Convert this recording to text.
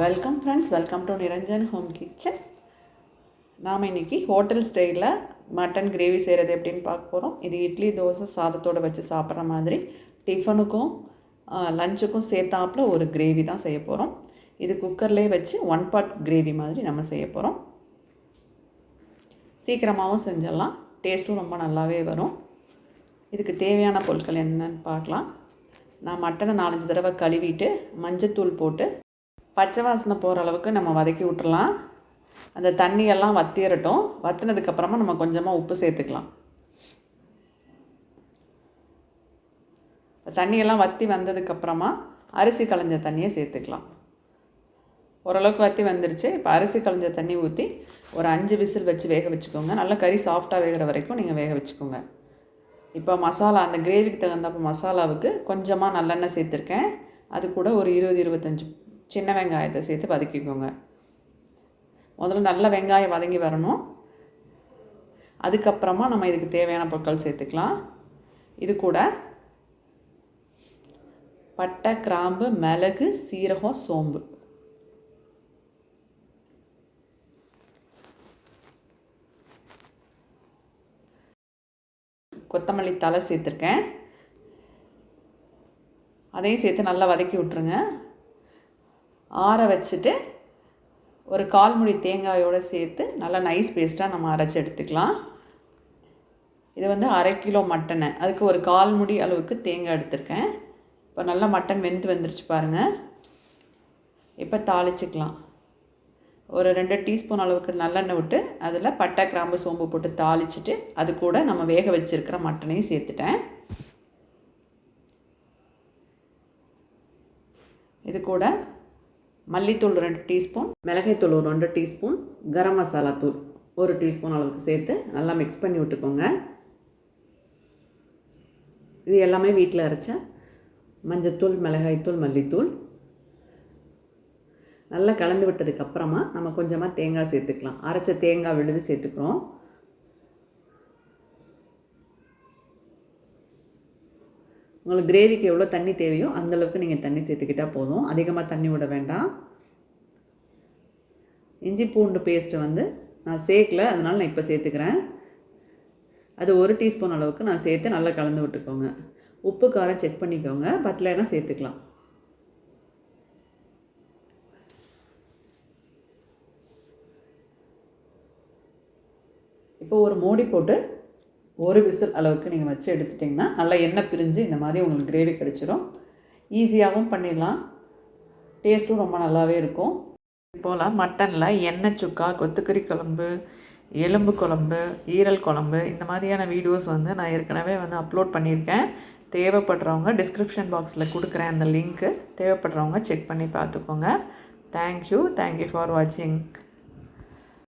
Welcome friends, welcome to Niranjan home kitchen. நாம் இன்றைக்கி hotel ஸ்டைலில் மட்டன் கிரேவி செய்கிறது எப்படின்னு பார்க்க போகிறோம். இது இட்லி, தோசை, சாதத்தோடு வச்சு சாப்பிட்ற மாதிரி டிஃபனுக்கும் லஞ்சுக்கும் சேர்த்தாப்பில் ஒரு கிரேவி தான் செய்ய போகிறோம். இது குக்கர்லேயே வச்சு 1 part கிரேவி மாதிரி நம்ம செய்ய போகிறோம். சீக்கிரமாகவும் செஞ்சிடலாம், டேஸ்ட்டும் ரொம்ப நல்லாவே வரும். இதுக்கு தேவையான பொருட்கள் என்னென்னு பார்க்கலாம். நான் மட்டனை 4-5 தடவை கழுவிட்டு மஞ்சத்தூள் போட்டு பச்சை வாசனை போகிற அளவுக்கு நம்ம வதக்கி விட்டுறலாம். அந்த தண்ணியெல்லாம் வத்திரட்டும். வற்றினதுக்கப்புறமா நம்ம கொஞ்சமாக உப்பு சேர்த்துக்கலாம். தண்ணியெல்லாம் வற்றி வந்ததுக்கப்புறமா அரிசி களைஞ்ச தண்ணியை சேர்த்துக்கலாம். ஓரளவுக்கு வற்றி வந்துடுச்சு. இப்போ அரிசி களைஞ்ச தண்ணி ஊற்றி ஒரு 5 விசில் வச்சு வேக வச்சுக்கோங்க. நல்லா கறி சாஃப்டாக வேகிற வரைக்கும் நீங்கள் வேக வச்சுக்கோங்க. இப்போ மசாலா, அந்த கிரேவிக்கு தகுந்தப்போ மசாலாவுக்கு கொஞ்சமாக நல்லெண்ணெய் சேர்த்துருக்கேன். அது கூட ஒரு 20-25 சின்ன வெங்காயத்தை சேர்த்து வதக்கிக்கோங்க. முதல்ல நல்ல வெங்காயம் வதங்கி வரணும். அதுக்கப்புறமா நம்ம இதுக்கு தேவையான பொருட்கள் சேர்த்துக்கலாம். இது கூட பட்டை, கிராம்பு, மிளகு, சீரகம், சோம்பு, கொத்தமல்லி தழை சேர்த்துருக்கேன். அதையும் சேர்த்து நல்லா வதக்கி விட்டுருங்க. ஆற வச்சுட்டு ஒரு 1/4 மூடி தேங்காயோடு சேர்த்து நல்லா நைஸ் பேஸ்ட்டாக நம்ம அரைச்சி எடுத்துக்கலாம். இது வந்து 1/2 கிலோ மட்டனை, அதுக்கு ஒரு 1/4 மூடி அளவுக்கு தேங்காய் எடுத்திருக்கேன். இப்போ நல்லா மட்டன் வெந்து வந்துருச்சு பாருங்கள். இப்போ தாளிச்சிக்கலாம். ஒரு 2 டீஸ்பூன் அளவுக்கு நல்லெண்ணெய் விட்டு அதில் பட்டை, கிராம்பு, சோம்பு போட்டு தாளிச்சிட்டு அது கூட நம்ம வேக வச்சுருக்கிற மட்டனையும் சேர்த்துட்டேன். இது கூட மல்லித்தூள் 2 டீஸ்பூன், மிளகாய்த்தூள் ஒரு 2 டீஸ்பூன், கரம் மசாலா தூள் 1 டீஸ்பூன் அளவுக்கு சேர்த்து நல்லா மிக்ஸ் பண்ணி விட்டுக்கோங்க. இது எல்லாமே வீட்டில் அரைச்ச மஞ்சத்தூள், மிளகாய்த்தூள், மல்லித்தூள். நல்லா கலந்து விட்டதுக்கப்புறமா நம்ம கொஞ்சமாக தேங்காய் சேர்த்துக்கலாம். அரைச்ச தேங்காய் விழுது சேர்த்துக்கிறோம். உங்களுக்கு கிரேவிக்கு எவ்வளோ தண்ணி தேவையோ அந்தளவுக்கு நீங்கள் தண்ணி சேர்த்துக்கிட்டால் போதும். அதிகமாக தண்ணி விட வேண்டாம். இஞ்சி பூண்டு பேஸ்ட்டு வந்து நான் சேர்க்கல, அதனால் நான் இப்போ சேர்த்துக்கிறேன். அது 1 டீஸ்பூன் அளவுக்கு நான் சேர்த்து நல்லா கலந்து விட்டுக்கோங்க. உப்பு காரம் செக் பண்ணிக்கோங்க, பத்தலைன்னா சேர்த்துக்கலாம். இப்போ ஒரு மூடி போட்டு 1 விசில் அளவுக்கு நீங்கள் வச்சு எடுத்துட்டிங்கன்னா நல்லா எண்ணெய் பிரிஞ்சு இந்த மாதிரி உங்களுக்கு கிரேவி கிடச்சிரும். ஈஸியாகவும் பண்ணிடலாம், டேஸ்ட்டும் ரொம்ப நல்லாவே இருக்கும். இப்போல் மட்டனில் எண்ணெய் சுக்கா, கொத்துக்கறி குழம்பு, எலும்பு குழம்பு, ஈரல் குழம்பு, இந்த மாதிரியான வீடியோஸ் வந்து நான் ஏற்கனவே வந்து அப்லோட் பண்ணியிருக்கேன். தேவைப்படுறவங்க டிஸ்கிரிப்ஷன் பாக்ஸில் கொடுக்குறேன் அந்த லிங்க்கு. தேவைப்படுறவங்க செக் பண்ணி பார்த்துக்கோங்க. தேங்க்யூ ஃபார் வாட்சிங்.